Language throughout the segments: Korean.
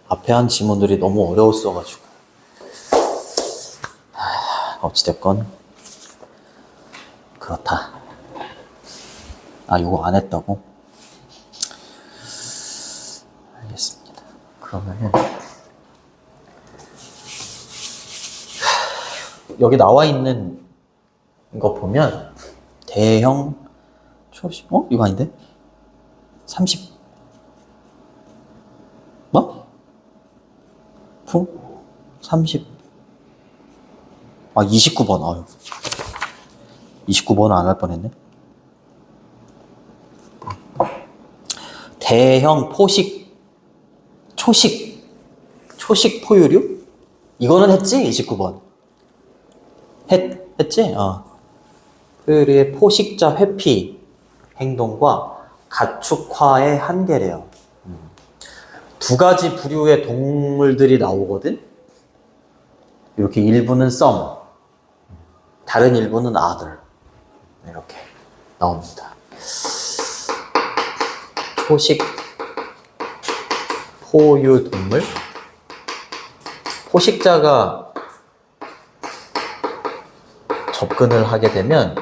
앞에 한 지문들이 너무 어려웠어가지고. 어찌됐건 그렇다. 아, 이거 안 했다고? 알겠습니다. 그러면은 여기 나와 있는 거 보면 대형 초식, 이거 아닌데? 30 뭐? 30 29번. 아유. 29번은 안 할 뻔했네. 대형 초식 포유류? 이거는 했지? 29번. 했지? 포유류의 포식자 회피 행동과 가축화의 한계래요. 두 가지 부류의 동물들이 나오거든? 이렇게 일부는 some, 다른 일부는 other. 이렇게 나옵니다. 초식 포유 동물. 포식자가 접근을 하게 되면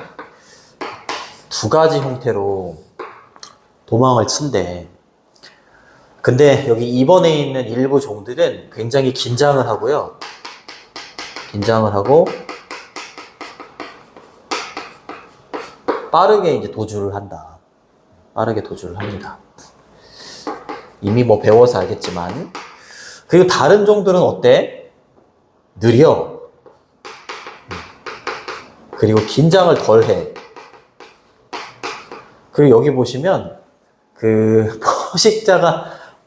두 가지 형태로 도망을 친대. 근데 여기 2번에 있는 일부 종들은 굉장히 긴장을 하고요. 긴장을 하고 빠르게 이제 도주를 한다. 빠르게 도주를 합니다. 이미 뭐 배워서 알겠지만. 그리고 다른 종들은 어때? 느려. 그리고 긴장을 덜 해. 그리고 여기 보시면 그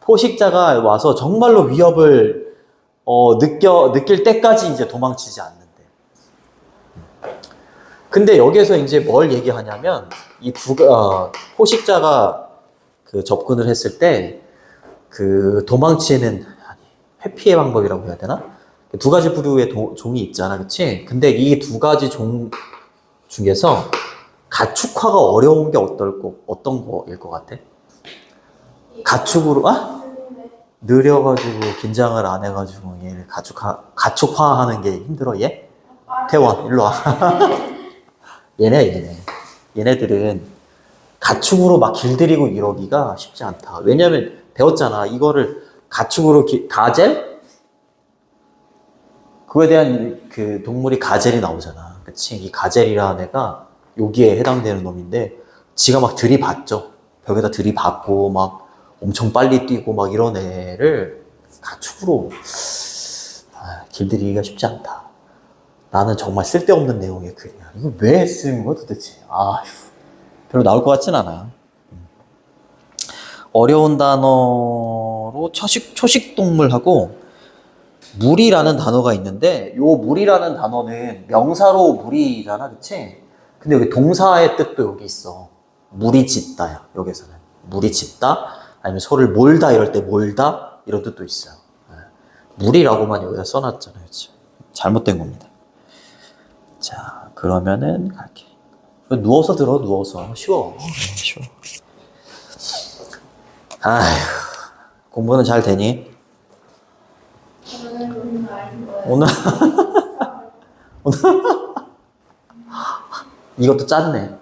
포식자가 와서 정말로 위협을 느낄 때까지 이제 도망치지 않는데. 근데 여기에서 이제 뭘 얘기하냐면 이 포식자가 그 접근을 했을 때 그 도망치는 회피의 방법이라고 해야 되나? 두 가지 부류의 종이 있잖아, 그치? 근데 이 두 가지 종 중에서 가축화가 어려운 게 어떤 거일 것 같아? 가축으로, 느려가지고 긴장을 안 해가지고 얘를 가축화하는 게 힘들어, 얘? 태원, 일로 와. 얘네들은 가축으로 막 길들이고 이러기가 쉽지 않다. 왜냐면 배웠잖아. 이거를 가축으로 가젤? 그거에 대한 그 동물이 가젤이 나오잖아. 그치? 이 가젤이라는 애가 여기에 해당되는 놈인데 지가 막 들이받죠. 벽에다 들이받고 막 엄청 빨리 뛰고 막 이런 애를 가축으로 길들이기가 쉽지 않다. 나는 정말 쓸데없는 내용의 글이야. 이거 왜 쓰는 거야 도대체? 별로 나올 것 같진 않아. 어려운 단어로 초식동물하고 물이라는 단어가 있는데 요 물이라는 단어는 명사로 물이잖아, 그치? 근데 여기 동사의 뜻도 여기 있어. 물이 짖다야, 여기서는. 물이 짖다, 아니면 소를 몰다 이럴 때 몰다 이런 뜻도 있어요. 물이라고만 여기다 써놨잖아요, 그치? 잘못된 겁니다. 자, 그러면은 갈게. 누워서 들어, 누워서. 쉬워. 쉬워. 공부는 잘 되니? 오늘 이것도 짰네.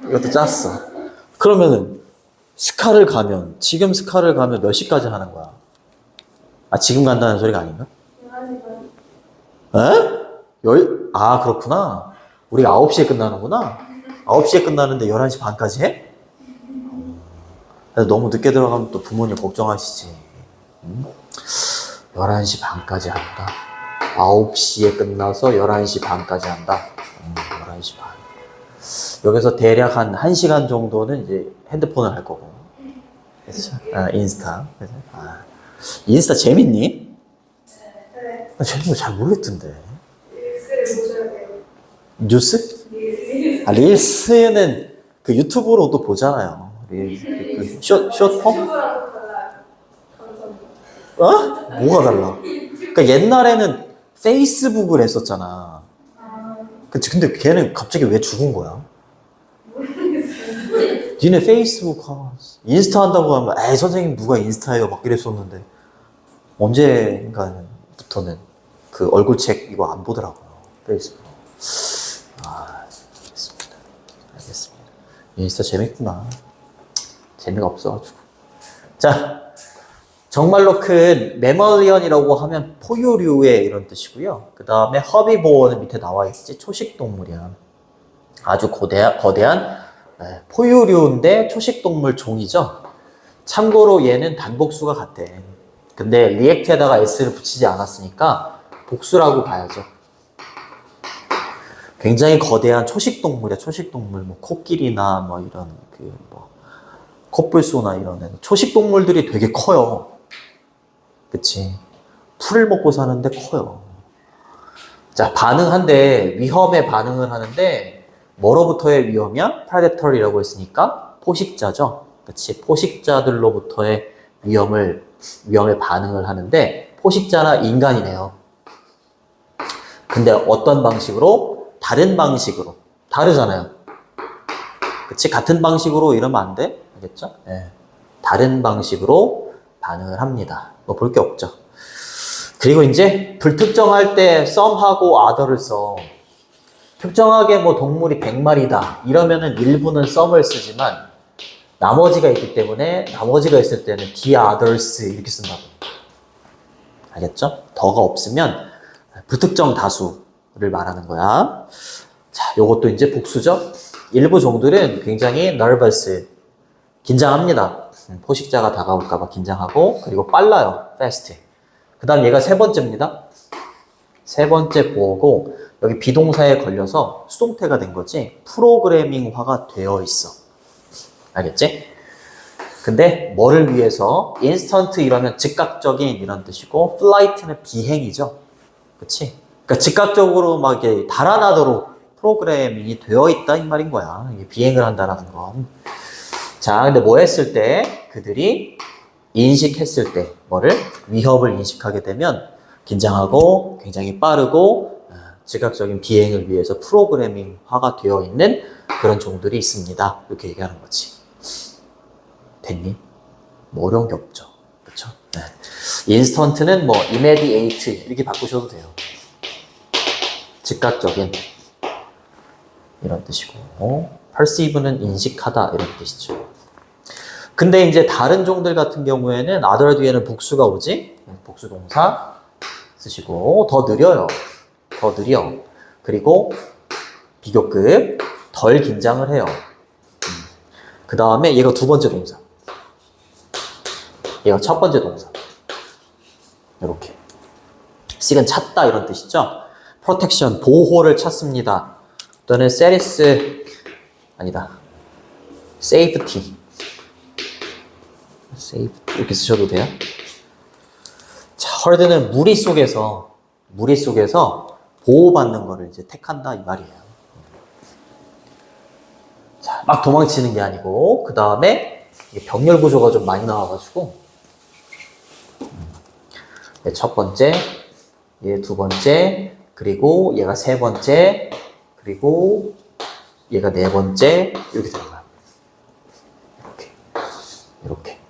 이것도 짰어. 그러면은 지금 스카를 가면 몇 시까지 하는 거야? 지금 간다는 소리가 아닌가? 그렇구나. 우리가 9시에 끝나는구나. 9시에 끝나는데 11시 반까지 해? 너무 늦게 들어가면 또 부모님 걱정하시지. 11시 반까지 한다. 9시에 끝나서 11시 반까지 한다. 11시 반. 여기서 대략 한 1시간 정도는 이제 핸드폰을 할 거고. 그렇죠? 인스타. 그렇죠? 인스타 재밌니? 네. 재밌는 거 잘 모르겠던데. 릴스를 보셔야 돼요. 뉴스? 릴스는 그 유튜브로도 보잖아요. 그 숏폼? 뭐가 달라? 그러니까 옛날에는 페이스북을 했었잖아. 그치? 근데 걔는 갑자기 왜 죽은 거야? 니네 페이스북 인스타 한다고 하면 선생님 누가 인스타해요 막 이랬었는데 언젠가부터는 그 얼굴책 이거 안 보더라고요. 페이스북. 알겠습니다. 알겠습니다. 인스타 재밌구나. 재미가 없어가지고. 자, 정말로 큰 매멀리언이라고 하면 포유류의 이런 뜻이고요. 그 다음에 허비보어는 밑에 나와 있지. 초식동물이야. 아주 거대한 포유류인데 초식동물 종이죠. 참고로 얘는 단복수가 같대. 근데 리액트에다가 s를 붙이지 않았으니까 복수라고 봐야죠. 굉장히 거대한 초식동물이야. 초식동물 뭐 코끼리나 뭐 이런 뭐 코뿔소나 이런 애는 초식동물들이 되게 커요. 그치? 풀을 먹고 사는데 커요. 자, 반응한데 위험에 반응을 하는데 뭐로부터의 위험이야? 프레데터리라고 했으니까 포식자죠. 그치? 포식자들로부터의 위험에 반응을 하는데 포식자나 인간이네요. 근데 어떤 방식으로? 다른 방식으로. 다르잖아요. 그치? 같은 방식으로 이러면 안 돼? 알겠죠? 네. 다른 방식으로 반응을 합니다. 뭐 볼 게 없죠. 그리고 이제 불특정할 때 some하고 other를 써. 특정하게 뭐 동물이 100마리다 이러면은 일부는 some을 쓰지만 나머지가 있기 때문에 나머지가 있을 때는 the others 이렇게 쓴다고. 알겠죠? 더가 없으면 불특정 다수를 말하는 거야. 자, 요것도 이제 복수죠. 일부 종들은 굉장히 nervous, 긴장합니다. 포식자가 다가올까봐 긴장하고, 그리고 빨라요. fast. 그 다음 얘가 세 번째입니다. 세 번째 보어고, 여기 비동사에 걸려서 수동태가 된 거지, 프로그래밍화가 되어 있어. 알겠지? 근데 뭐를 위해서? instant 이러면 즉각적인 이런 뜻이고, flight는 비행이죠. 그치? 그러니까 즉각적으로 막 이렇게 달아나도록 프로그래밍이 되어 있다 이 말인 거야. 이게 비행을 한다라는 건. 자, 근데 뭐 했을 때 그들이 인식했을 때 뭐를? 위협을 인식하게 되면 긴장하고 굉장히 빠르고 즉각적인 비행을 위해서 프로그래밍화가 되어 있는 그런 종들이 있습니다. 이렇게 얘기하는 거지. 됐니? 뭐 어려운 게 없죠. 그렇죠? 네. 인스턴트는 뭐 immediate 이렇게 바꾸셔도 돼요. 즉각적인 이런 뜻이고, perceive는 인식하다 이런 뜻이죠. 근데 이제 다른 종들 같은 경우에는 other 뒤에는 복수가 오지? 복수 동사 쓰시고 더 느려요. 더 느려. 그리고 비교급 덜 긴장을 해요. 그 다음에 얘가 두 번째 동사. 얘가 첫 번째 동사. 이렇게. seek은 찾다 이런 뜻이죠. protection 보호를 찾습니다. 또는 safety 이렇게 쓰셔도 돼요. 자, 헐드는 무리 속에서 보호받는 거를 이제 택한다 이 말이에요. 자, 막 도망치는 게 아니고 그 다음에 병렬 구조가 좀 많이 나와가지고 첫 번째, 얘 두 번째, 그리고 얘가 세 번째, 그리고 얘가 네 번째 이렇게 되는 거야. 이렇게.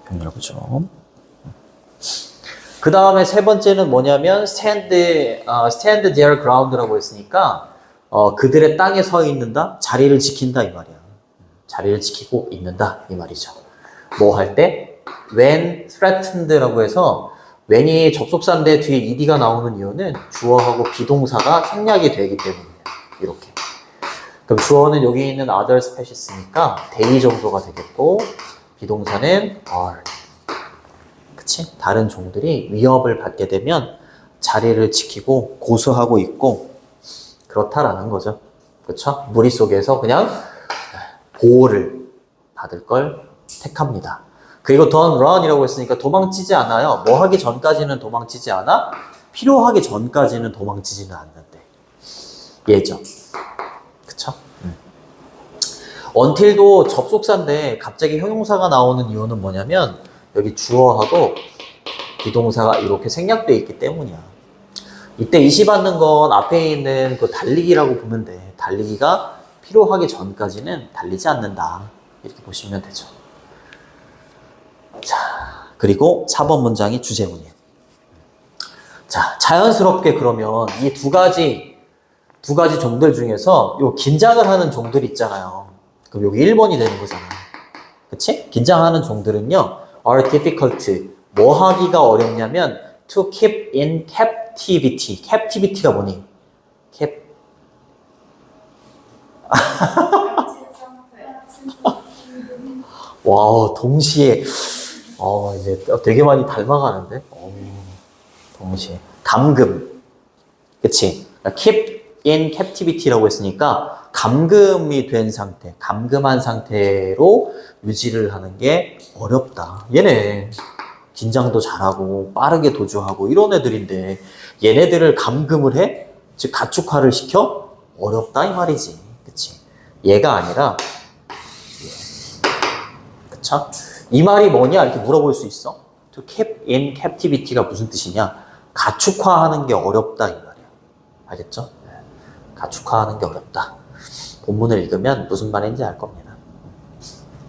병렬 구조. 그 다음에 세 번째는 뭐냐면 stand their ground라고 했으니까 그들의 땅에 서 있는다, 자리를 지킨다 이 말이야. 자리를 지키고 있는다 이 말이죠. 뭐 할 때? when threatened라고 해서 when이 접속사인데 뒤에 ed가 나오는 이유는 주어하고 비동사가 생략이 되기 때문이에요. 이렇게. 그럼 주어는 여기 있는 other species니까 they 정도가 되겠고 비동사는 are. 그치? 다른 종들이 위협을 받게 되면 자리를 지키고 고수하고 있고 그렇다라는 거죠. 그쵸? 무리 속에서 그냥 보호를 받을 걸 택합니다. 그리고 don't run이라고 했으니까 도망치지 않아요. 뭐 하기 전까지는 도망치지 않아? 필요하기 전까지는 도망치지는 않는데. 예죠. 그쵸? until도 접속사인데 갑자기 형용사가 나오는 이유는 뭐냐면 여기 주어하고 비동사가 이렇게 생략되어 있기 때문이야. 이때 이시받는 건 앞에 있는 그 달리기라고 보면 돼. 달리기가 필요하기 전까지는 달리지 않는다. 이렇게 보시면 되죠. 자, 그리고 4번 문장이 주제문이에요. 자, 자연스럽게 그러면 이 두 가지 종들 중에서 요 긴장을 하는 종들 있잖아요. 그럼 여기 1번이 되는 거잖아요. 그치? 긴장하는 종들은요, are difficult. 뭐 하기가 어렵냐면, to keep in captivity. captivity가 뭐니? 와우, 동시에, 이제 되게 많이 닮아가는데? 동시에. 감금. 그치? 그러니까 keep in captivity라고 했으니까, 감금이 된 상태, 감금한 상태로 유지를 하는 게 어렵다. 얘네, 긴장도 잘하고, 빠르게 도주하고, 이런 애들인데, 얘네들을 감금을 해? 즉, 가축화를 시켜? 어렵다, 이 말이지. 그치? 얘가 아니라, 그쵸? 이 말이 뭐냐? 이렇게 물어볼 수 있어. To keep in captivity가 무슨 뜻이냐? 가축화하는 게 어렵다, 이 말이야. 알겠죠? 가축화하는 게 어렵다. 본문을 읽으면 무슨 말인지 알 겁니다.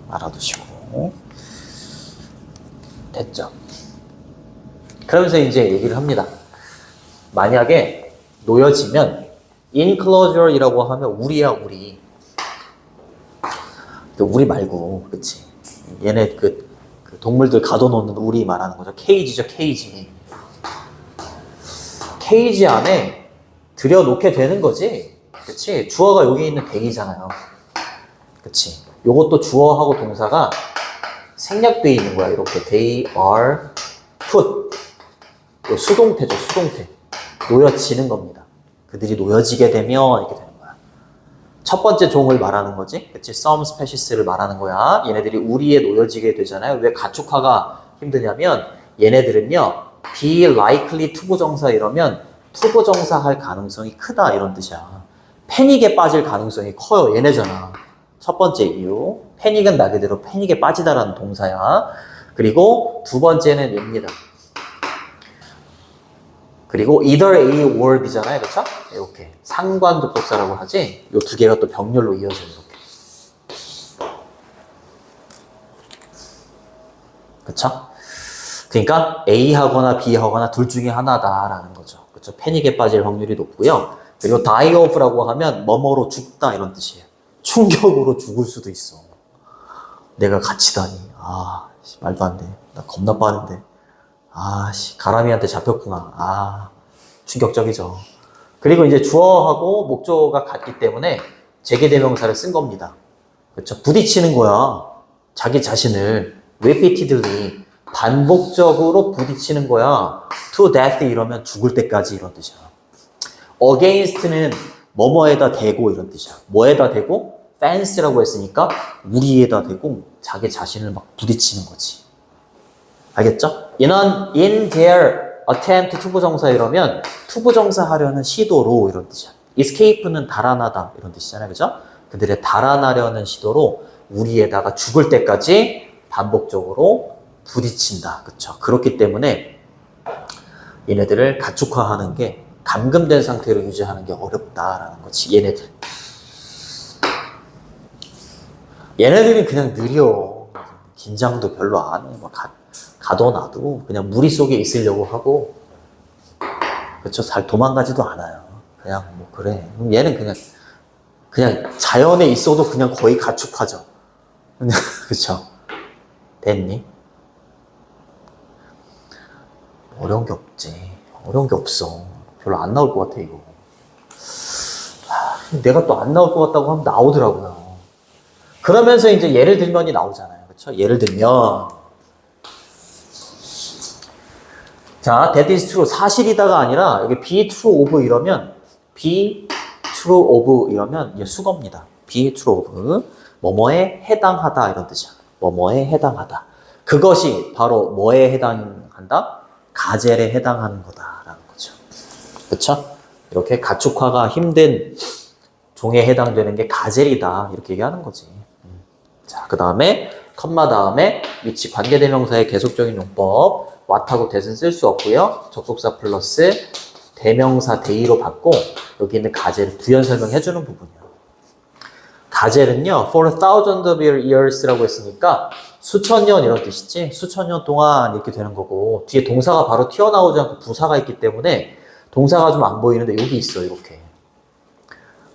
알아두시고. 됐죠? 그러면서 이제 얘기를 합니다. 만약에 놓여지면 enclosure이라고 하면 우리야, 우리. 우리 말고, 그치? 얘네 그 동물들 가둬놓는 우리 말하는 거죠. 케이지죠, 케이지. 케이지 안에 들여놓게 되는 거지. 그치? 주어가 여기 있는 they잖아요. 그치? 요것도 주어하고 동사가 생략되어 있는 거야. 이렇게 they are put. 수동태죠, 수동태. 놓여지는 겁니다. 그들이 놓여지게 되면 이렇게 되는 거야. 첫 번째 종을 말하는 거지. 그치? some species를 말하는 거야. 얘네들이 우리에 놓여지게 되잖아요. 왜 가축화가 힘드냐면 얘네들은요, be likely 투부정사 이러면 투부정사 할 가능성이 크다 이런 뜻이야. 패닉에 빠질 가능성이 커요. 얘네잖아. 첫 번째 이유. 패닉은 말 그대로 패닉에 빠지다라는 동사야. 그리고 두 번째는 얘입니다. 그리고 either A or B잖아요. 그쵸? 이렇게. 상관접속사라고 하지. 요 두 개가 또 병렬로 이어져요. 이렇게. 그쵸? 그러니까 A 하거나 B 하거나 둘 중에 하나다라는 거죠. 그쵸? 패닉에 빠질 확률이 높고요. 그리고 die of라고 하면 뭐뭐로 죽다 이런 뜻이에요. 충격으로 죽을 수도 있어. 내가 갇히다니. 말도 안 돼. 나 겁나 빠른데. 가람이한테 잡혔구나. 충격적이죠. 그리고 이제 주어하고 목적어가 같기 때문에 재개대명사를 쓴 겁니다. 그렇죠? 부딪히는 거야. 자기 자신을 repeatedly 반복적으로 부딪히는 거야. to death 이러면 죽을 때까지 이런 뜻이야. against는 뭐뭐에다 대고 이런 뜻이야. 뭐에다 대고? fence라고 했으니까 우리에다 대고 자기 자신을 막 부딪히는 거지. 알겠죠? in their attempt 투부정사 이러면 투부정사 하려는 시도로 이런 뜻이야. escape는 달아나다 이런 뜻이잖아요. 그죠? 그들의 달아나려는 시도로 우리에다가 죽을 때까지 반복적으로 부딪힌다. 그쵸? 그렇기 때문에 얘네들을 가축화하는 게 감금된 상태로 유지하는 게 어렵다라는 거지. 얘네들이 그냥 느려. 긴장도 별로 안 해. 가둬놔도 그냥 무리 속에 있으려고 하고, 그쵸? 잘 도망가지도 않아요. 그냥 뭐 그래. 얘는 그냥 자연에 있어도 그냥 거의 가축화죠. 그쵸? 됐니? 어려운 게 없지. 어려운 게 없어. 별로 안 나올 것 같아, 이거. 내가 또 안 나올 것 같다고 하면 나오더라고요. 그러면서 이제 예를 들면이 나오잖아요. 그쵸? 예를 들면, 자, that is true. 사실이다가 아니라, 여기 be true of 이러면, be true of 이러면, 이게 수거입니다. be true of. 뭐뭐에 해당하다. 이런 뜻이야. 뭐뭐에 해당하다. 그것이 바로 뭐에 해당한다? 가젤에 해당하는 거다라는 거죠. 그쵸? 이렇게 가축화가 힘든 종에 해당되는 게 가젤이다. 이렇게 얘기하는 거지. 자, 그 다음에 컴마 다음에 위치 관계대명사의 계속적인 용법. what하고 that은 쓸 수 없고요. 접속사 플러스 대명사 they로 받고 여기 있는 가젤을 부연 설명해 주는 부분이에요. 가젤은요, for thousands of years라고 했으니까 수천 년 이런 뜻이지. 수천 년 동안 이렇게 되는 거고, 뒤에 동사가 바로 튀어나오지 않고 부사가 있기 때문에 동사가 좀 안 보이는데 여기 있어, 이렇게.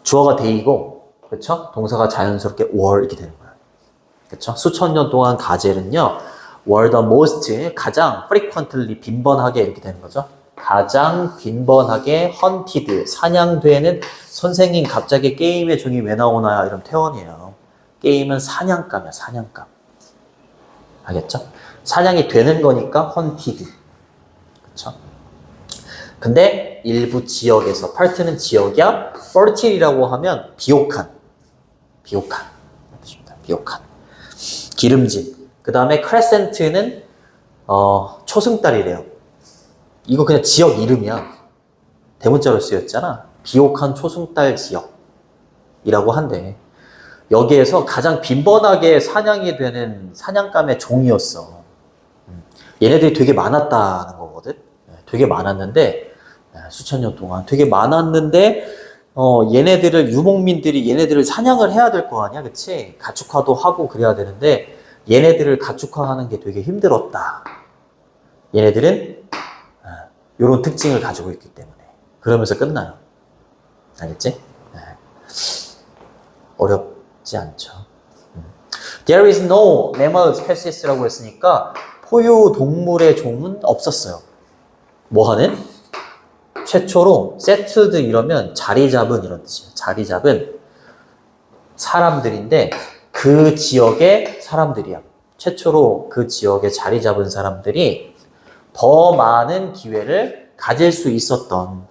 주어가 they이고, 그쵸? 동사가 자연스럽게 were 이렇게 되는 거야. 그쵸? 수천 년 동안 가젤은요, were the most, 가장 frequently, 빈번하게 이렇게 되는 거죠. 가장 빈번하게 hunted, 사냥되는. 선생님 갑자기 게임의 종이 왜 나오나요? 이런 태원이에요. 게임은 사냥감이야, 사냥감. 알겠죠? 사냥이 되는 거니까 hunted. 그쵸? 근데 일부 지역에서, 파트는 지역이야, fertile이라고 하면 비옥한. 비옥한. 비옥한. 기름진. 그 다음에 crescent는 초승달이래요. 이거 그냥 지역 이름이야. 대문자로 쓰였잖아. 비옥한 초승달 지역이라고 한대. 여기에서 가장 빈번하게 사냥이 되는 사냥감의 종이었어. 얘네들이 되게 많았다는 거거든. 되게 많았는데, 수천 년 동안 되게 많았는데, 얘네들을, 유목민들이 얘네들을 사냥을 해야 될 거 아니야, 그치? 가축화도 하고 그래야 되는데, 얘네들을 가축화하는 게 되게 힘들었다. 얘네들은 이런 특징을 가지고 있기 때문에. 그러면서 끝나요. 알겠지? 어렵지 않죠. There is no mammal species라고 했으니까 포유 동물의 종은 없었어요. 뭐 하는? 최초로 settled 이러면 자리 잡은 이런 뜻이에요. 자리 잡은 사람들인데 그 지역의 사람들이야. 최초로 그 지역에 자리 잡은 사람들이 더 많은 기회를 가질 수 있었던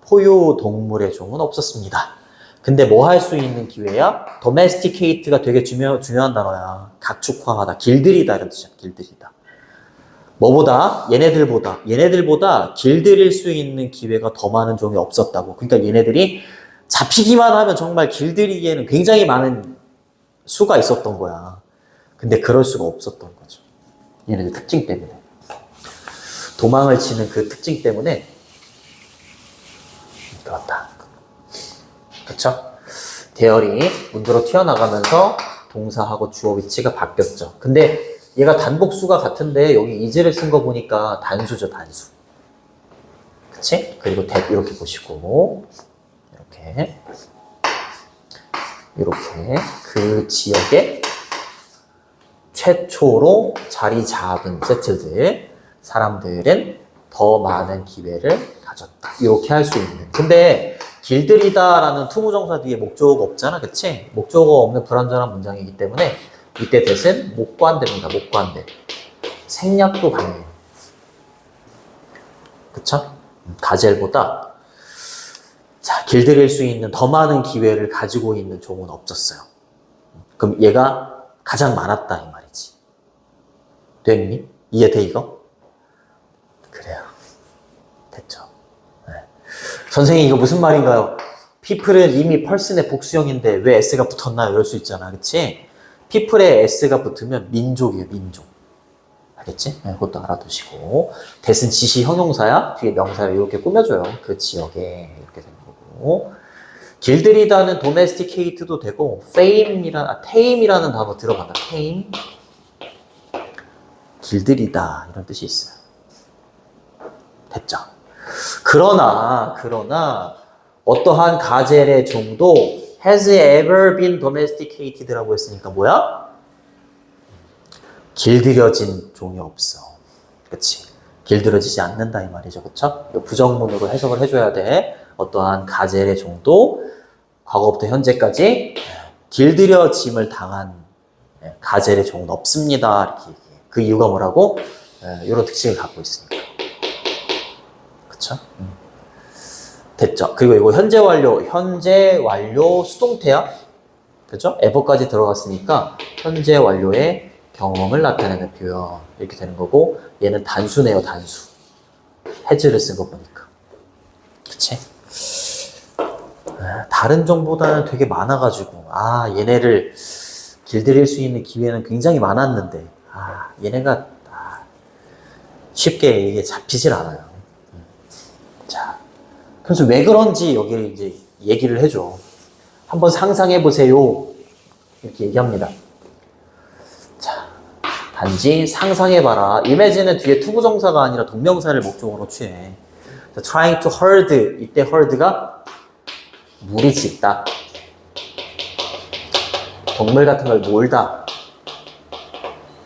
포유 동물의 종은 없었습니다. 근데 뭐 할 수 있는 기회야? domesticate가 되게 중요한 단어야. 가축화하다, 길들이다 이런 뜻이야. 길들이다. 뭐보다? 얘네들보다 길들일 수 있는 기회가 더 많은 종이 없었다고. 그러니까 얘네들이 잡히기만 하면 정말 길들이기에는 굉장히 많은 수가 있었던 거야. 근데 그럴 수가 없었던 거죠. 얘네들 특징 때문에. 도망을 치는 그 특징 때문에 그렇다. 그쵸? 대열이 문드러 튀어나가면서 동사하고 주어 위치가 바뀌었죠. 근데 얘가 단복수가 같은데 여기 is를 쓴 거 보니까 단수죠, 단수. 그치? 그리고 that 이렇게 보시고 이렇게 그 지역에 최초로 자리 잡은 세틀들 사람들은 더 많은 기회를 가졌다. 이렇게 할 수 있는. 근데 길들이다라는 투부정사 뒤에 목적어가 없잖아, 그치? 목적어가 없는 불완전한 문장이기 때문에 이때 대신 목관대입니다. 목관대. 생략도 가능해요. 그쵸? 가젤보다 자, 길들일 수 있는 더 많은 기회를 가지고 있는 종은 없었어요. 그럼 얘가 가장 많았다 이 말이지. 됐니? 이해돼 이거? 그래요. 됐죠. 네. 선생님 이거 무슨 말인가요? people은 이미 person의 복수형인데 왜 s가 붙었나요? 이럴 수 있잖아. 그치? people에 s가 붙으면 민족이에요. 민족. 알겠지? 네, 그것도 알아두시고. that은 지시 형용사야. 뒤에 명사를 이렇게 꾸며줘요. 그 지역에 이렇게 되는 거고. 길들이다는 domesticate도 되고 tame이라는 단어 들어간다. tame. 길들이다 이런 뜻이 있어요. 됐죠? 그러나 어떠한 가젤의 종도 has ever been domesticated라고 했으니까 뭐야? 길들여진 종이 없어. 그치? 길들여지지 않는다 이 말이죠. 그쵸? 부정문으로 해석을 해줘야 돼. 어떠한 가젤의 종도 과거부터 현재까지 길들여짐을 당한 가젤의 종은 없습니다. 이렇게 얘기해. 그 이유가 뭐라고? 이런 특징을 갖고 있으니까. 그쵸? 됐죠? 그리고 이거 현재 완료 수동태야. 그죠? ever까지 들어갔으니까 현재 완료의 경험을 나타내는 표현. 이렇게 되는 거고, 얘는 단수네요, 단수. has를 쓴 거 보니까. 그치? 다른 종보다는 되게 많아가지고, 얘네를 길들일 수 있는 기회는 굉장히 많았는데, 얘네가 쉽게 이게 잡히질 않아요. 자, 그래서 왜 그런지 여기 이제 얘기를 해줘. 한번 상상해 보세요. 이렇게 얘기합니다. 자, 단지 상상해봐라. imagine은 뒤에 투부정사가 아니라 동명사를 목적으로 취해. trying to herd, 이때 herd가 무리 짓다. 동물 같은 걸 몰다.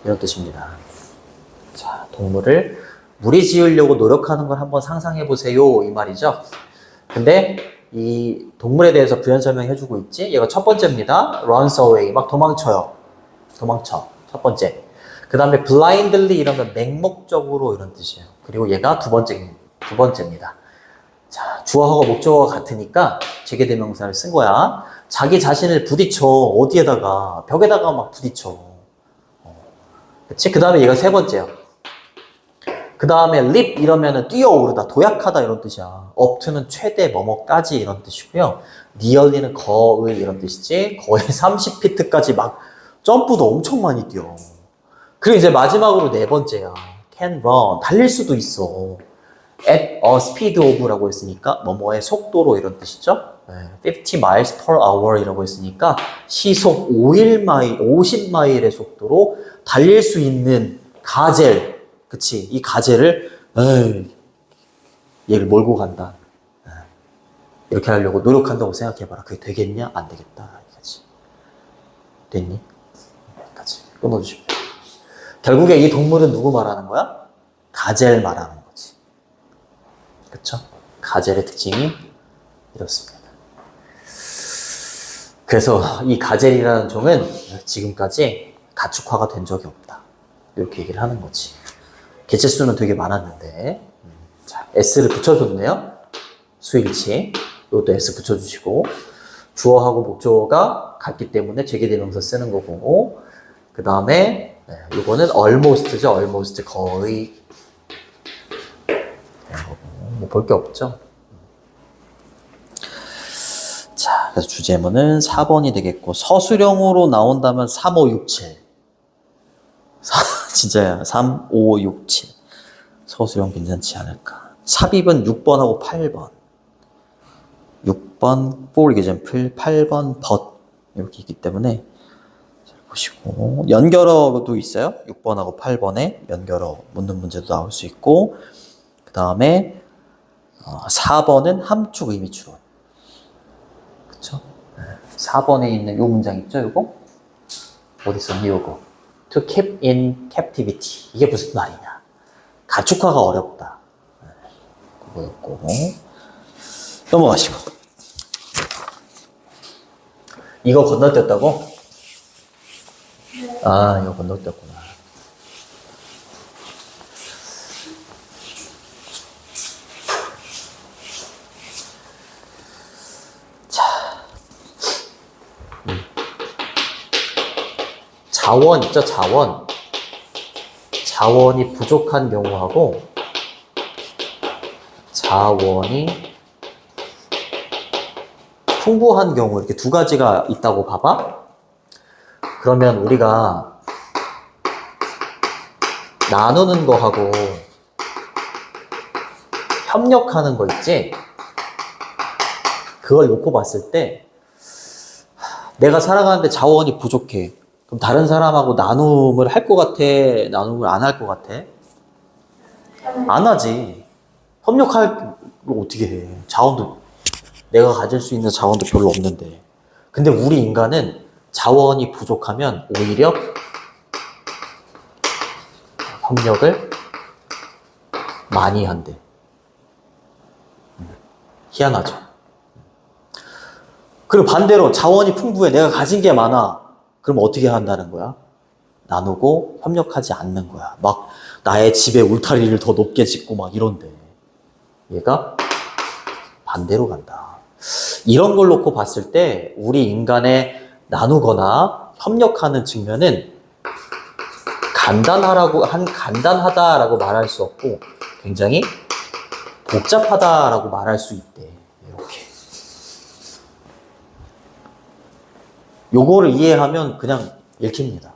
이런 뜻입니다. 자, 동물을 무리 지으려고 노력하는 걸 한번 상상해보세요. 이 말이죠. 근데 이 동물에 대해서 부연 설명해주고 있지? 얘가 첫 번째입니다. runs away. 막 도망쳐요. 도망쳐. 첫 번째. 그 다음에 blindly 이러면 맹목적으로 이런 뜻이에요. 그리고 얘가 두 번째입니다. 자, 주어하고 목적어가 같으니까 재개대명사를 쓴 거야. 자기 자신을 부딪혀. 어디에다가? 벽에다가 막 부딪혀. 그치? 그 다음에 얘가 세 번째야. 그 다음에 leap 이러면은 뛰어오르다, 도약하다 이런 뜻이야. up to는 최대 뭐뭐까지 이런 뜻이고요. nearly는 거의 이런 뜻이지. 거의 30피트까지 막 점프도 엄청 많이 뛰어. 그리고 이제 마지막으로 네 번째야. can run. 달릴 수도 있어. at a speed of라고 했으니까 뭐뭐의 속도로 이런 뜻이죠. 50 miles per hour 이라고 했으니까 시속 50마일의 속도로 달릴 수 있는 가젤. 그치? 이 가젤을 얘를 몰고 간다. 이렇게 하려고 노력한다고 생각해봐라. 그게 되겠냐? 안 되겠다. 이거지. 됐니? 여기까지 끊어주시면 돼요. 결국에 이 동물은 누구 말하는 거야? 가젤 말하는 거지. 그쵸? 가젤의 특징이 이렇습니다. 그래서 이 가젤이라는 종은 지금까지 가축화가 된 적이 없다. 이렇게 얘기를 하는 거지. 개체수는 되게 많았는데. 자, S를 붙여줬네요. 수일치. 이것도 S 붙여주시고. 주어하고 목적어가 같기 때문에 재개대명사 쓰는 거고. 그 다음에 이거는 almost죠. almost 거의. 뭐 볼 게 없죠. 자, 그래서 주제문은 4번이 되겠고, 서술형으로 나온다면 3, 5, 6, 7. 진짜야. 3, 5, 6, 7. 서술형 괜찮지 않을까. 삽입은 6번하고 8번. 6번 for example, 8번 but 이렇게 있기 때문에 잘 보시고. 연결어도 있어요. 6번하고 8번에 연결어 묻는 문제도 나올 수 있고, 그 다음에 4번은 함축 의미 추론. 그쵸? 4번에 있는 요 문장 있죠, 요거? 어디 있었니, 요거? To keep in captivity. 이게 무슨 말이냐? 가축화가 어렵다. 그거였고. 넘어가시고. 이거 건너뛰었다고? 아, 이거 건너뛰었구나. 자원 있죠, 자원. 자원이 부족한 경우하고 자원이 풍부한 경우 이렇게 두 가지가 있다고 봐봐. 그러면 우리가 나누는 거하고 협력하는 거 있지? 그걸 놓고 봤을 때 내가 살아가는데 자원이 부족해. 그럼 다른 사람하고 나눔을 할 것 같아? 나눔을 안 할 것 같아? 안 하지. 협력할 걸 어떻게 해? 자원도 내가 가질 수 있는 자원도 별로 없는데. 근데 우리 인간은 자원이 부족하면 오히려 협력을 많이 한대. 희한하죠. 그리고 반대로 자원이 풍부해. 내가 가진 게 많아. 그럼 어떻게 한다는 거야? 나누고 협력하지 않는 거야. 막 나의 집에 울타리를 더 높게 짓고 막 이런데. 얘가 반대로 간다. 이런 걸 놓고 봤을 때 우리 인간의 나누거나 협력하는 측면은 간단하다라고 말할 수 없고 굉장히 복잡하다라고 말할 수 있대. 이렇게. 요거를 이해하면 그냥 읽힙니다.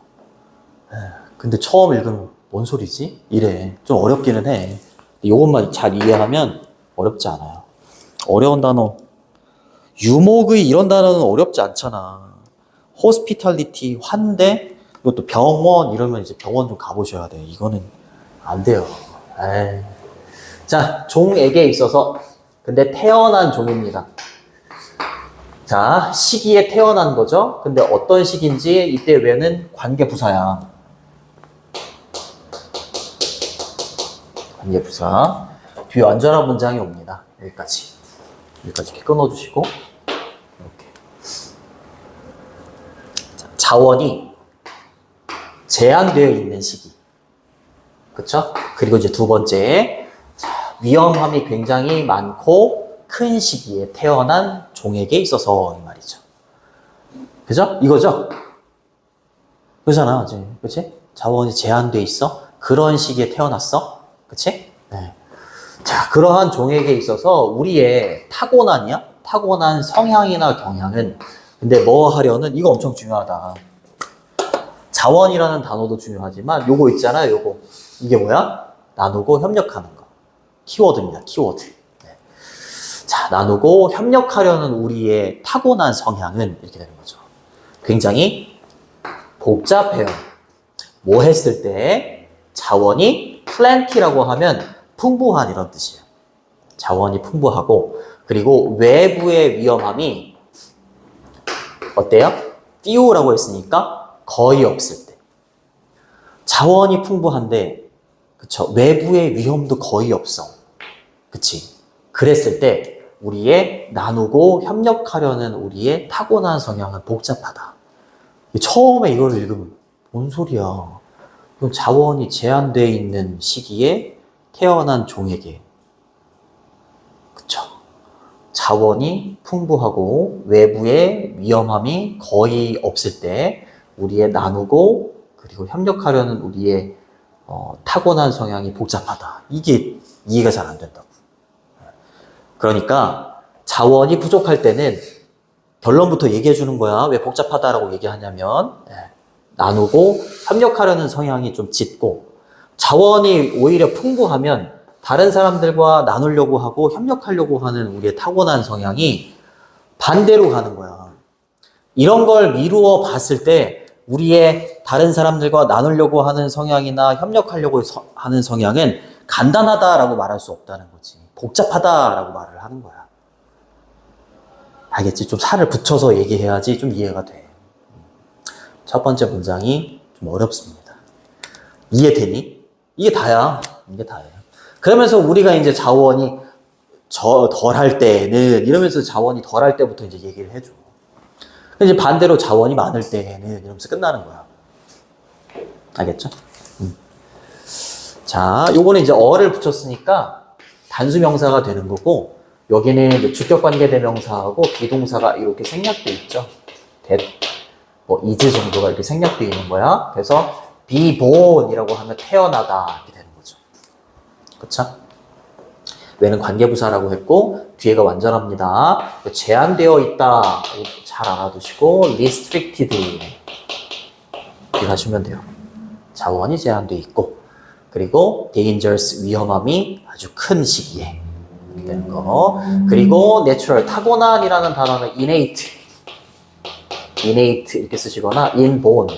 근데 처음 읽으면 뭔 소리지? 이래. 좀 어렵기는 해. 요것만 잘 이해하면 어렵지 않아요. 어려운 단어. 유목의 이런 단어는 어렵지 않잖아. 호스피탈리티, 환대, 이것도 병원 이러면 이제 병원 좀 가보셔야 돼요. 이거는 안 돼요. 에이. 자, 종에게 있어서 근데 태어난 종입니다. 자, 시기에 태어난 거죠. 근데 어떤 시기인지 이때 왜는 관계부사야. 관계부사. 뒤에 완전한 문장이 옵니다. 여기까지 이렇게 끊어주시고 이렇게. 자, 자원이 제한되어 있는 시기. 그쵸? 그리고 이제 두 번째, 자, 위험함이 굉장히 많고 큰 시기에 태어난 종에게 있어서 이 말이죠. 그죠? 이거죠? 그잖아, 지금. 그치? 자원이 제한돼 있어? 그런 시기에 태어났어? 그치? 네. 자, 그러한 종에게 있어서 우리의 타고난 성향이나 경향은, 근데 뭐 하려는, 이거 엄청 중요하다. 자원이라는 단어도 중요하지만 요거 있잖아요, 요거. 이게 뭐야? 나누고 협력하는 거. 키워드입니다, 키워드. 네. 자, 나누고 협력하려는 우리의 타고난 성향은 이렇게 되는 거죠. 굉장히 복잡해요. 뭐 했을 때 자원이 plenty라고 하면 풍부한 이런 뜻이에요. 자원이 풍부하고, 그리고 외부의 위험함이 어때요? few라고 했으니까 거의 없을 때. 자원이 풍부한데, 그쵸? 외부의 위험도 거의 없어. 그치? 그랬을 때 우리의 나누고 협력하려는 우리의 타고난 성향은 복잡하다. 처음에 이걸 읽으면 뭔 소리야? 그럼 자원이 제한되어 있는 시기에 태어난 종에게, 그쵸? 자원이 풍부하고 외부의 위험함이 거의 없을 때 우리의 나누고 그리고 협력하려는 우리의 타고난 성향이 복잡하다. 이게 이해가 잘 안 된다고. 그러니까 자원이 부족할 때는 결론부터 얘기해 주는 거야. 왜 복잡하다라고 얘기하냐면 나누고 협력하려는 성향이 좀 짙고, 자원이 오히려 풍부하면 다른 사람들과 나누려고 하고 협력하려고 하는 우리의 타고난 성향이 반대로 가는 거야. 이런 걸 미루어 봤을 때 우리의 다른 사람들과 나누려고 하는 성향이나 협력하려고 하는 성향은 간단하다라고 말할 수 없다는 거지. 복잡하다라고 말을 하는 거야. 알겠지? 좀 살을 붙여서 얘기해야지 좀 이해가 돼. 첫 번째 문장이 좀 어렵습니다. 이해되니? 이게 다야. 이게 다예요. 그러면서 우리가 이제 자원이 덜할 때는, 이러면서 자원이 덜할 때부터 이제 얘기를 해줘. 이제 반대로 자원이 많을 때는 이러면서 끝나는 거야. 알겠죠? 자, 요거는 이제 어를 붙였으니까 단수명사가 되는 거고, 여기는 이제 주격관계대명사하고 비동사가 이렇게 생략돼 있죠. is 정도가 이렇게 생략돼 있는 거야. 그래서 be born이라고 하면 태어나다 이렇게 되는 거죠. 그쵸? 왜는 관계부사라고 했고, 뒤에가 완전합니다. 제한되어 있다. 잘 알아두시고, restricted. 이렇게 하시면 돼요. 자원이 제한되어 있고, 그리고 dangerous, 위험함이 아주 큰 시기에 이렇게 되는 거. 그리고 natural, 타고난이라는 단어는 innate 이렇게 쓰시거나 inborn,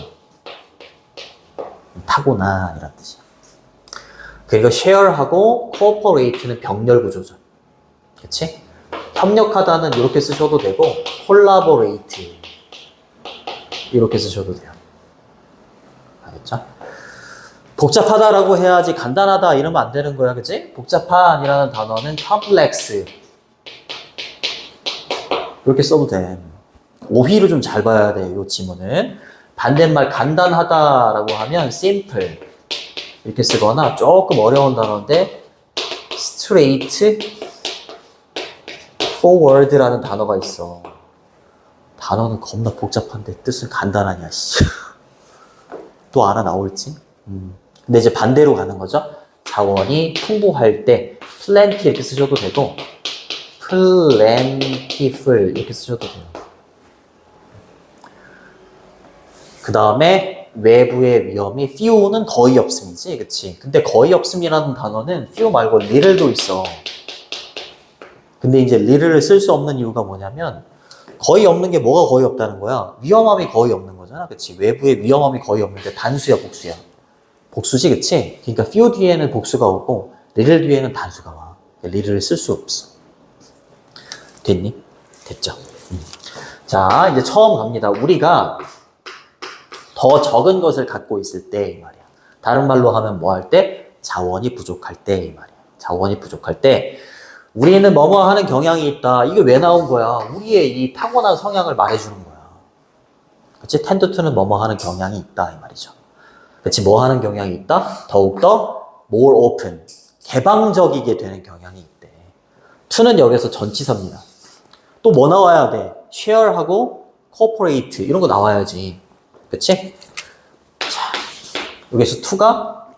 타고난이라는 뜻이에요. 그리고 share하고 cooperate는 병렬 구조죠. 그치? 협력하다는 이렇게 쓰셔도 되고, collaborate 이렇게 쓰셔도 돼요. 알겠죠? 복잡하다라고 해야지 간단하다 이러면 안 되는 거야. 그치? 복잡한이라는 단어는 complex 이렇게 써도 돼. 오히려 좀 잘 봐야 돼, 이 지문은. 반대말 간단하다라고 하면 simple 이렇게 쓰거나, 조금 어려운 단어인데 straight forward라는 단어가 있어. 단어는 겁나 복잡한데 뜻은 간단하냐, 씨. 또 알아 나올지? 근데 이제 반대로 가는 거죠. 자원이 풍부할 때 plenty 이렇게 쓰셔도 되고, plentiful 이렇게 쓰셔도 돼요. 그 다음에 외부의 위험이 few는 거의 없음이지, 그치? 근데 거의 없음이라는 단어는 few 말고 little도 있어. 근데 이제 little를 쓸 수 없는 이유가 뭐냐면, 거의 없는 게 뭐가 거의 없다는 거야? 위험함이 거의 없는 거잖아. 그치? 외부에 위험함이 거의 없는데 단수야, 복수야? 복수지, 그치? 그러니까 few 뒤에는 복수가 오고 little 뒤에는 단수가 와. little를 쓸 수 없어. 됐니? 됐죠? 자, 이제 처음 갑니다. 우리가 더 적은 것을 갖고 있을 때 이 말이야. 다른 말로 하면 뭐 할 때? 자원이 부족할 때 이 말이야. 자원이 부족할 때 우리는 뭐뭐 하는 경향이 있다. 이게 왜 나온 거야? 우리의 이 타고난 성향을 말해주는 거야. 그치? tend to는 뭐뭐 하는 경향이 있다 이 말이죠. 그치? 뭐 하는 경향이 있다? 더욱더 more open, 개방적이게 되는 경향이 있대. to는 여기서 전치사입니다. 또 뭐 나와야 돼? share하고 cooperate 이런 거 나와야지. 그치? 자, 여기서 to가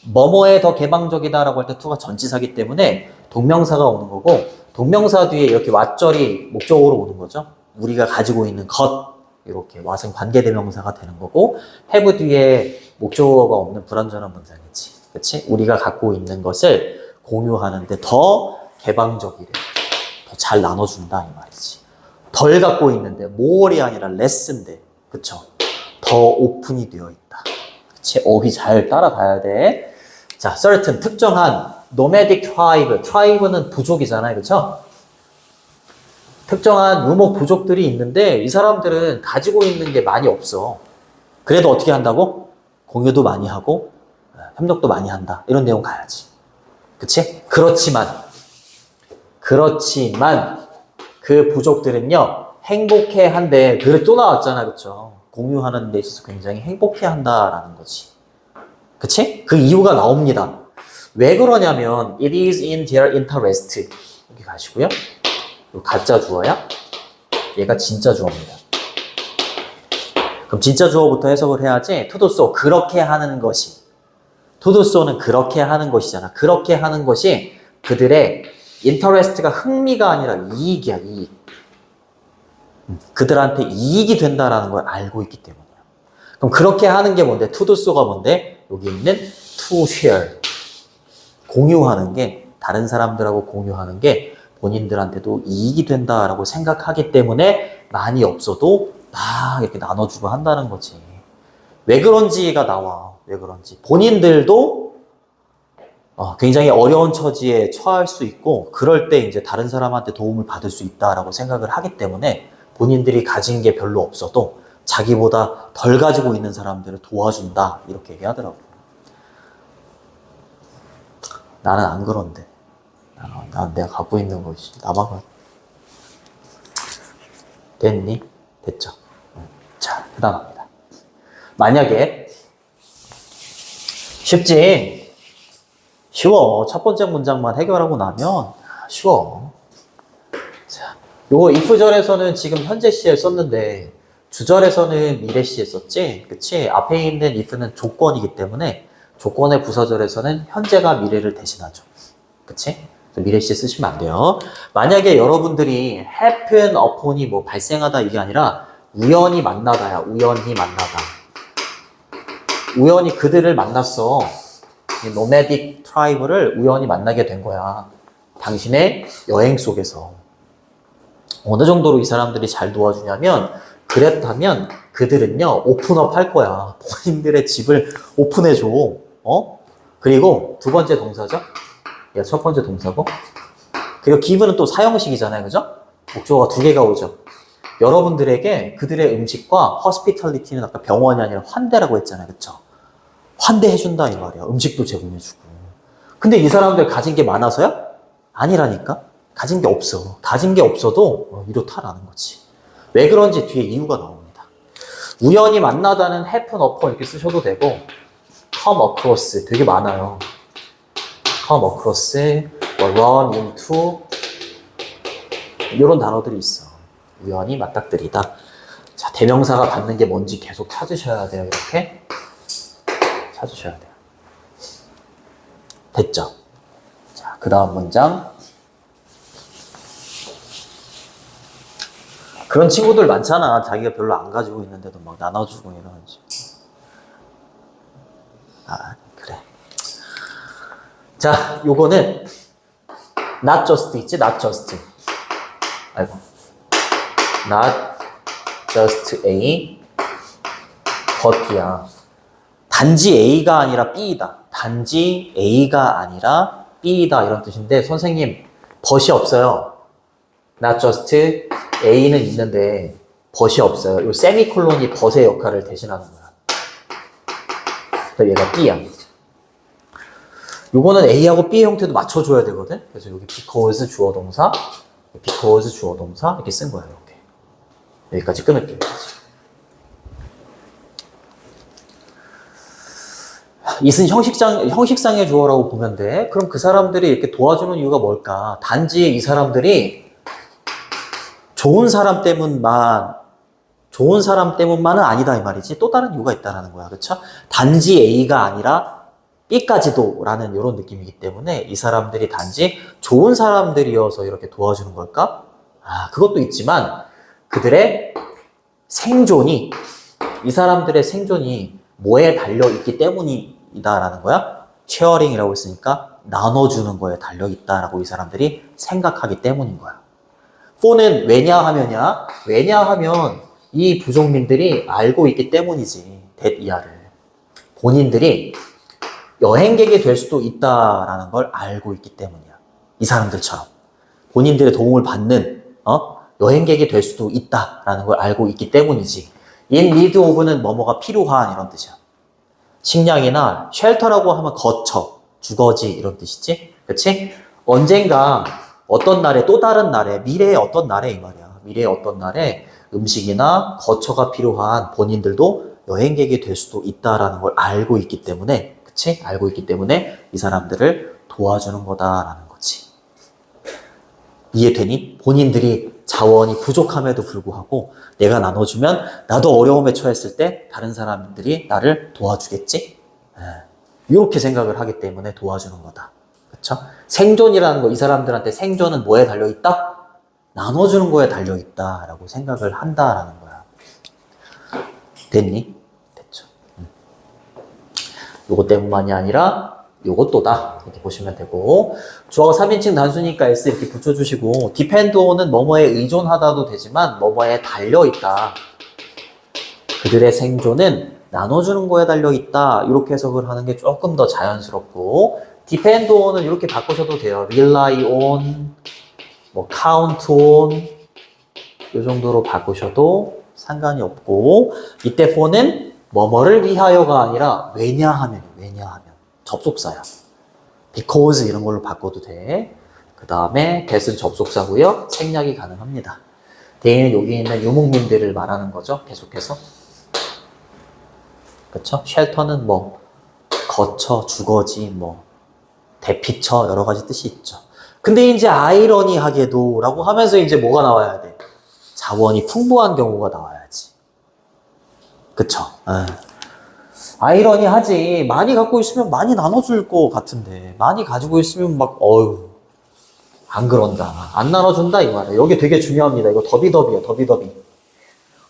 뭐뭐에 더 개방적이다라고 할 때 to가 전치사기 때문에 동명사가 오는 거고 동명사 뒤에 이렇게 왓절이 목적어로 오는 거죠. 우리가 가지고 있는 것 이렇게 왓은 관계대명사가 되는 거고 have 뒤에 목적어가 없는 불완전한 문장이지. 그치? 우리가 갖고 있는 것을 공유하는데 더 개방적이래. 더 잘 나눠준다 이 말이지. 덜 갖고 있는데 more이 아니라 less인데 그쵸? 더 오픈이 되어 있다. 그치? 어휘 잘 따라가야 돼. 자, certain 특정한 nomadic tribe. tribe는 부족이잖아요. 그쵸? 특정한 유목 부족들이 있는데 이 사람들은 가지고 있는 게 많이 없어. 그래도 어떻게 한다고? 공유도 많이 하고 협력도 많이 한다. 이런 내용 가야지. 그치? 그렇지만 그 부족들은요 행복해 한데 그래 또 나왔잖아. 그쵸? 공유하는 데 있어서 굉장히 행복해 한다라는 거지. 그치? 그 이유가 나옵니다. 왜 그러냐면 it is in their interest. 여기 가시고요. 요 가짜 주어야. 얘가 진짜 주어입니다. 그럼 진짜 주어부터 해석을 해야지. to do so 그렇게 하는 것이. to do so는 그렇게 하는 것이잖아. 그렇게 하는 것이 그들의 interest가 흥미가 아니라 이익이야. 이익. 그들한테 이익이 된다라는 걸 알고 있기 때문이야. 그럼 그렇게 하는 게 뭔데? to do so가 뭔데? 여기 있는 to share. 공유하는 게 다른 사람들하고 공유하는 게 본인들한테도 이익이 된다라고 생각하기 때문에 많이 없어도 막 이렇게 나눠주고 한다는 거지. 왜 그런지가 나와. 왜 그런지. 본인들도 굉장히 어려운 처지에 처할 수 있고 그럴 때 이제 다른 사람한테 도움을 받을 수 있다라고 생각을 하기 때문에 본인들이 가진 게 별로 없어도 자기보다 덜 가지고 있는 사람들을 도와준다 이렇게 얘기하더라고. 나는 안 그런데. 난 내가 갖고 있는 것이 나만 됐니? 됐죠? 자, 그 다음 합니다. 만약에 쉽지? 쉬워. 첫 번째 문장만 해결하고 나면 쉬워. 자, 요거 if절에서는 지금 현재 시에 썼는데 주절에서는 미래 시에 썼지? 그치? 앞에 있는 if는 조건이기 때문에 조건의 부사절에서는 현재가 미래를 대신하죠. 그치? 미래 시에 쓰시면 안 돼요. 만약에 여러분들이 happen upon이 뭐 발생하다 이게 아니라 우연히 만나다야. 우연히 만나다. 우연히 그들을 만났어. 노매딕 트라이브를 우연히 만나게 된 거야. 당신의 여행 속에서. 어느 정도로 이 사람들이 잘 도와주냐면 그랬다면 그들은요 오픈업 할 거야. 본인들의 집을 오픈해줘. 그리고 두 번째 동사죠. 얘가 첫 번째 동사고 그리고 give는 또 사형식이잖아요. 그죠? 목적어가 두 개가 오죠. 여러분들에게 그들의 음식과 hospitality는 아까 병원이 아니라 환대라고 했잖아요. 그쵸? 환대해준다 이 말이야. 음식도 제공해주고. 근데 이 사람들 가진 게 많아서요? 아니라니까? 가진 게 없어. 가진 게 없어도 이렇다라는 거지. 왜 그런지 뒤에 이유가 나옵니다. 우연히 만나다는 happen upon 이렇게 쓰셔도 되고 come across 되게 많아요. come across, run into 이런 단어들이 있어. 우연히 맞닥뜨리다. 자, 대명사가 받는 게 뭔지 계속 찾으셔야 돼요. 이렇게 찾으셔야 돼요. 됐죠? 자, 그 다음 문장. 그런 친구들 많잖아. 자기가 별로 안 가지고 있는데도 막 나눠주고 이러는지. 그래. 자, 요거는 not just 있지? not just. 아이고. not just A, but이야. 단지 A가 아니라 B이다. 단지 A가 아니라 B이다. 이런 뜻인데, 선생님, but이 없어요. not just A는 있는데, but이 없어요. 이 세미콜론이 but의 역할을 대신하는 거야. 그래서 얘가 B야. 요거는 A하고 B의 형태도 맞춰줘야 되거든? 그래서 여기 because 주어 동사, because 주어 동사, 이렇게 쓴 거야, 이렇게. 여기까지 끊을게요. 이은 형식상의 주어라고 보면 돼. 그럼 그 사람들이 이렇게 도와주는 이유가 뭘까? 단지 이 사람들이 좋은 사람 때문만은 아니다 이 말이지. 또 다른 이유가 있다라는 거야. 그쵸? 단지 A가 아니라 B까지도 라는 이런 느낌이기 때문에 이 사람들이 단지 좋은 사람들이어서 이렇게 도와주는 걸까? 그것도 있지만 그들의 생존이, 이 사람들의 생존이 뭐에 달려있기 때문이다라는 거야. 쉐어링이라고 했으니까 나눠주는 거에 달려있다라고 이 사람들이 생각하기 때문인 거야. for는 왜냐하면이야. 왜냐하면 이 부족민들이 알고 있기 때문이지. that 이하를. 본인들이 여행객이 될 수도 있다라는 걸 알고 있기 때문이야. 이 사람들처럼. 본인들의 도움을 받는 여행객이 될 수도 있다라는 걸 알고 있기 때문이지. in need of는 뭐뭐가 필요한 이런 뜻이야. 식량이나 쉘터라고 하면 거처, 주거지 이런 뜻이지. 그치? 언젠가 어떤 날에 또 다른 날에 미래의 어떤 날에 이 말이야. 미래의 어떤 날에 음식이나 거처가 필요한 본인들도 여행객이 될 수도 있다라는 걸 알고 있기 때문에 그치? 알고 있기 때문에 이 사람들을 도와주는 거다라는 거지. 이해되니? 본인들이 자원이 부족함에도 불구하고 내가 나눠주면 나도 어려움에 처했을 때 다른 사람들이 나를 도와주겠지? 이렇게 생각을 하기 때문에 도와주는 거다. 그쵸? 생존이라는 거, 이 사람들한테 생존은 뭐에 달려있다? 나눠주는 거에 달려있다라고 생각을 한다라는 거야. 됐니? 됐죠. 요것 때문만이 아니라 요것도다. 이렇게 보시면 되고, 주어가 3인칭 단수니까 S 이렇게 붙여주시고, depend on은 뭐뭐에 의존하다도 되지만 뭐뭐에 달려있다. 그들의 생존은 나눠주는 거에 달려있다. 이렇게 해석을 하는 게 조금 더 자연스럽고, depend on은 이렇게 바꾸셔도 돼요. rely on, 뭐 count on 이 정도로 바꾸셔도 상관이 없고, 이때 for는 뭐뭐를 위하여가 아니라 왜냐하면 접속사야. because 이런 걸로 바꿔도 돼. 그 다음에 that은 접속사고요. 생략이 가능합니다. 대인은 여기 있는 유목민들을 말하는 거죠. 계속해서. 그쵸? 쉘터는 뭐 거처, 주거지, 뭐 대피처 여러 가지 뜻이 있죠. 근데 이제 아이러니하게도 라고 하면서 이제 뭐가 나와야 돼? 자원이 풍부한 경우가 나와야지. 그쵸? 아이러니하지. 많이 갖고 있으면 많이 나눠줄 것 같은데 많이 가지고 있으면 막 안 그런다. 안 나눠준다 이 말이야. 여기 되게 중요합니다. 이거 더비더비야. 더비더비.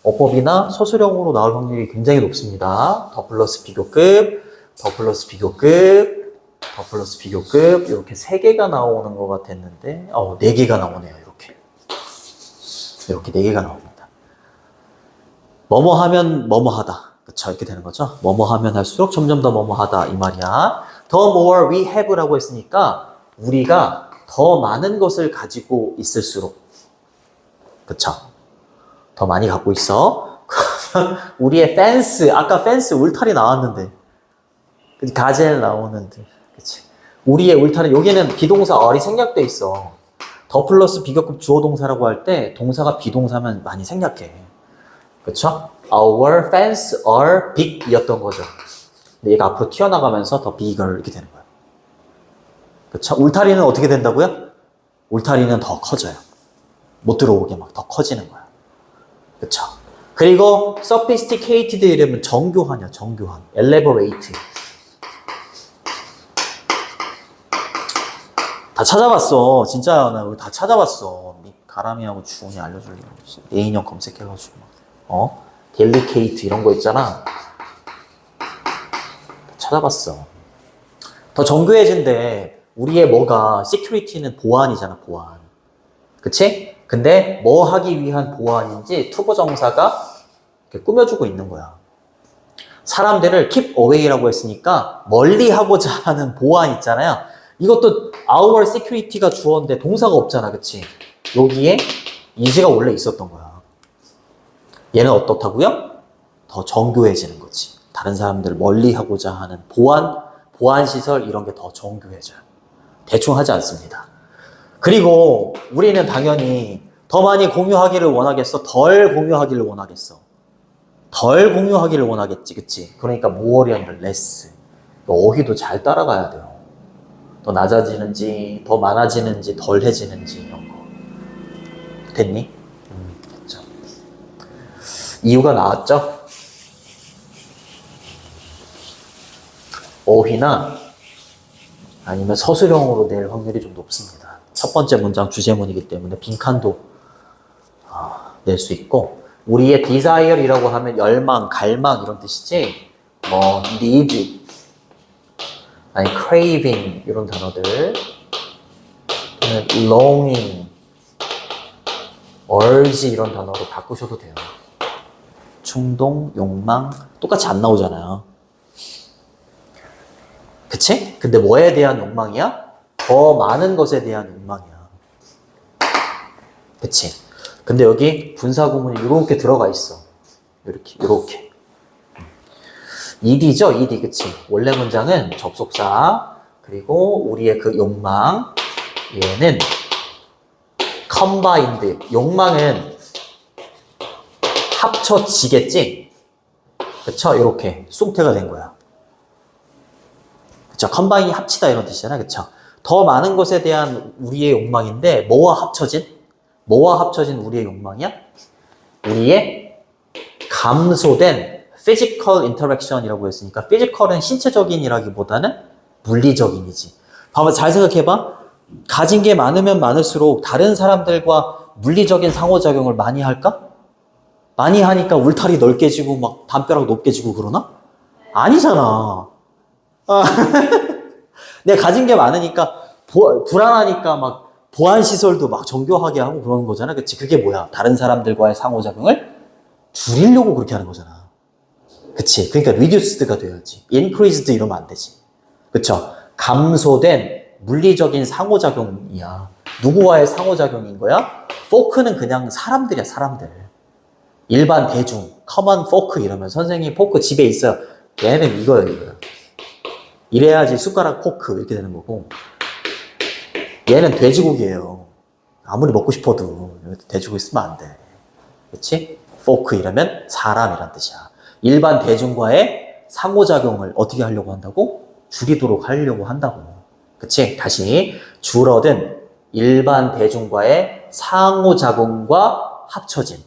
어법이나 서술형으로 나올 확률이 굉장히 높습니다. 더 플러스 비교급, 더 플러스 비교급, 더 플러스 비교급 이렇게 3개가 나오는 것 같았는데 4개가 나오네요. 이렇게 4개가 나옵니다. 뭐뭐 하면 뭐뭐 하다. 그쵸? 이렇게 되는 거죠. 뭐뭐 하면 할수록 점점 더 뭐뭐 하다 이 말이야. The more we have라고 했으니까 우리가 더 많은 것을 가지고 있을수록 그쵸? 더 많이 갖고 있어. 그러면 우리의 펜스, 아까 펜스 울타리 나왔는데 가젤 나오는데 그치? 우리의 울타리 여기는 비동사 어리 생략돼 있어. 더 플러스 비교급 주어 동사라고 할 때 동사가 비동사면 많이 생략해. 그쵸? Our fence are big 이었던 거죠. 근데 얘가 앞으로 튀어나가면서 더 bigger 이렇게 되는 거야. 그쵸? 울타리는 어떻게 된다고요? 울타리는 더 커져요. 못 들어오게 막 더 커지는 거야. 그쵸? 그리고 sophisticated 이러면 정교한이야, 정교한. elaborate. 다 찾아봤어. 진짜 나 우리 다 찾아봤어. 가람이하고 주원이 알려주려고 내 인형 검색해가지고 delicate 이런 거 있잖아. 찾아봤어. 더 정교해진대. 우리의 뭐가 security는 보안이잖아, 보안. 그치? 근데 뭐 하기 위한 보완인지 투부정사가 이렇게 꾸며주고 있는 거야. 사람들을 keep away라고 했으니까 멀리 하고자 하는 보완 있잖아요. 이것도 our security가 주어인데 동사가 없잖아, 그치? 여기에 is가 원래 있었던 거야. 얘는 어떻다고요? 더 정교해지는 거지. 다른 사람들을 멀리 하고자 하는 보안 시설 이런 게 더 정교해져요. 대충 하지 않습니다. 그리고 우리는 당연히 더 많이 공유하기를 원하겠어? 덜 공유하기를 원하겠어? 덜 공유하기를 원하겠지, 그치? 그러니까 more이 아니라 less. 어휘도 잘 따라가야 돼요. 더 낮아지는지, 더 많아지는지, 덜해지는지 이런 거. 됐니? 됐죠. 이유가 나왔죠? 어휘나 아니면 서술형으로 낼 확률이 좀 높습니다. 첫 번째 문장 주제문이기 때문에 빈칸도 낼 수 있고, 우리의 desire이라고 하면 열망, 갈망 이런 뜻이지, 뭐 need, 아니 craving 이런 단어들, 또는 longing, urge 이런 단어로 바꾸셔도 돼요. 충동, 욕망 똑같이 안 나오잖아요. 그치? 근데 뭐에 대한 욕망이야? 더 많은 것에 대한 욕망이야. 그치? 근데 여기 분사구문이 이렇게 들어가 있어. 이렇게. ed죠, ed, 그치? 원래 문장은 접속사, 그리고 우리의 그 욕망, 얘는 combined, 욕망은 합쳐지겠지? 그쵸? 이렇게 숭태가 된 거야. 그쵸? combin이 합치다 이런 뜻이잖아, 그쵸? 더 많은 것에 대한 우리의 욕망인데 뭐와 합쳐진 우리의 욕망이야? 우리의 감소된 physical interaction이라고 했으니까 physical은 신체적인이라기보다는 물리적인이지. 봐봐, 잘 생각해봐. 가진 게 많으면 많을수록 다른 사람들과 물리적인 상호작용을 많이 할까? 많이 하니까 울타리 넓게 지고 막 담벼락 높게 지고 그러나? 아니잖아. 내가 가진 게 많으니까 불안하니까 막 보안시설도 막 정교하게 하고 그러는 거잖아. 그치? 그게 뭐야? 다른 사람들과의 상호작용을 줄이려고 그렇게 하는 거잖아. 그치? 그러니까 reduced가 돼야지. increased 이러면 안 되지. 그쵸? 감소된 물리적인 상호작용이야. 누구와의 상호작용인 거야? 포크는 그냥 사람들이야, 사람들. 일반 대중, common folk 이러면 선생님 포크 집에 있어요. 얘는 이거예요. 이래야지 숟가락 포크 이렇게 되는 거고, 얘는 돼지고기예요. 아무리 먹고 싶어도 돼지고기 쓰면 안 돼. 그치? 포크 이러면 사람이란 뜻이야. 일반 대중과의 상호작용을 어떻게 하려고 한다고? 줄이도록 하려고 한다고. 그치? 다시 줄어든 일반 대중과의 상호작용과 합쳐진,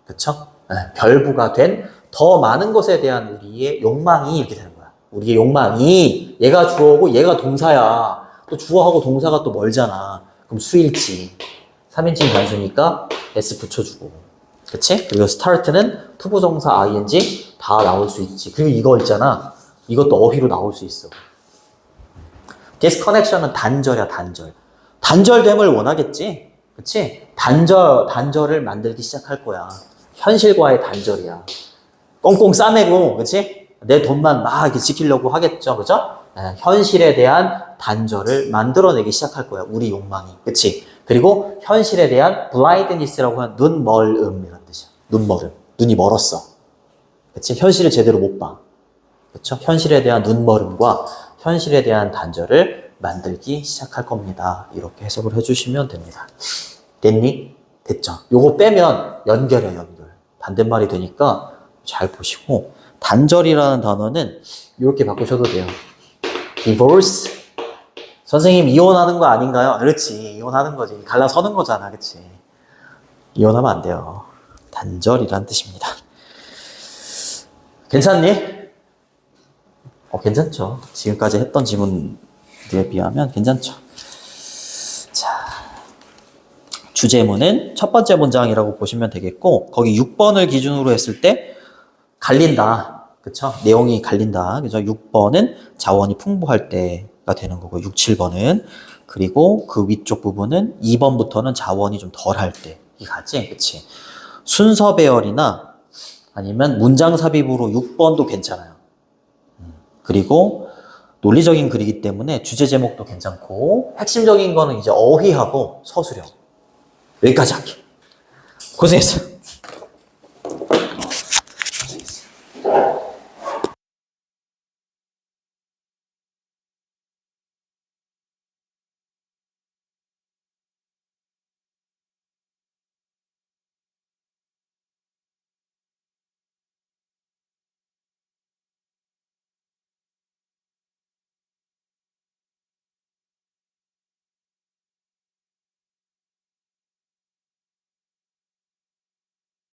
그쵸? 결부가 된 더 많은 것에 대한 우리의 욕망이 이렇게 되는 거야. 우리의 욕망이, 얘가 주어고 얘가 동사야. 또 주어하고 동사가 또 멀잖아. 그럼 수일치. 3인칭 단수니까 s 붙여주고. 그치? 그리고 start는 투부정사 ing 다 나올 수 있지. 그리고 이거 있잖아. 이것도 어휘로 나올 수 있어. disconnection은 단절이야, 단절. 단절됨을 원하겠지? 그치? 단절을 만들기 시작할 거야. 현실과의 단절이야. 꽁꽁 싸매고, 그치? 내 돈만 막 이렇게 지키려고 하겠죠, 그죠? 현실에 대한 단절을 만들어내기 시작할 거야, 우리 욕망이. 그치? 그리고 현실에 대한 blindness라고 하는 눈멀음이라는 뜻이야. 눈멀음. 눈이 멀었어. 그치? 현실을 제대로 못 봐. 그쵸? 현실에 대한 눈멀음과 현실에 대한 단절을 만들기 시작할 겁니다. 이렇게 해석을 해주시면 됩니다. 됐니? 됐죠? 요거 빼면 연결이야, 연결. 반대말이 되니까 잘 보시고, 단절이라는 단어는 이렇게 바꾸셔도 돼요. divorce. 선생님 이혼하는 거 아닌가요? 그렇지, 이혼하는 거지. 갈라서는 거잖아, 그치? 이혼하면 안 돼요. 단절이라는 뜻입니다. 괜찮니? 괜찮죠. 지금까지 했던 지문들에 비하면 괜찮죠. 자, 주제문은 첫 번째 문장이라고 보시면 되겠고, 거기 6번을 기준으로 했을 때 갈린다. 그쵸? 내용이 갈린다. 그죠? 6번은 자원이 풍부할 때가 되는 거고, 6, 7번은. 그리고 그 위쪽 부분은 2번부터는 자원이 좀 덜할 때. 이 가지? 그치. 순서 배열이나 아니면 문장 삽입으로 6번도 괜찮아요. 그리고 논리적인 글이기 때문에 주제 제목도 괜찮고 핵심적인 거는 이제 어휘하고 서술형. 여기까지 할게. 고생했어.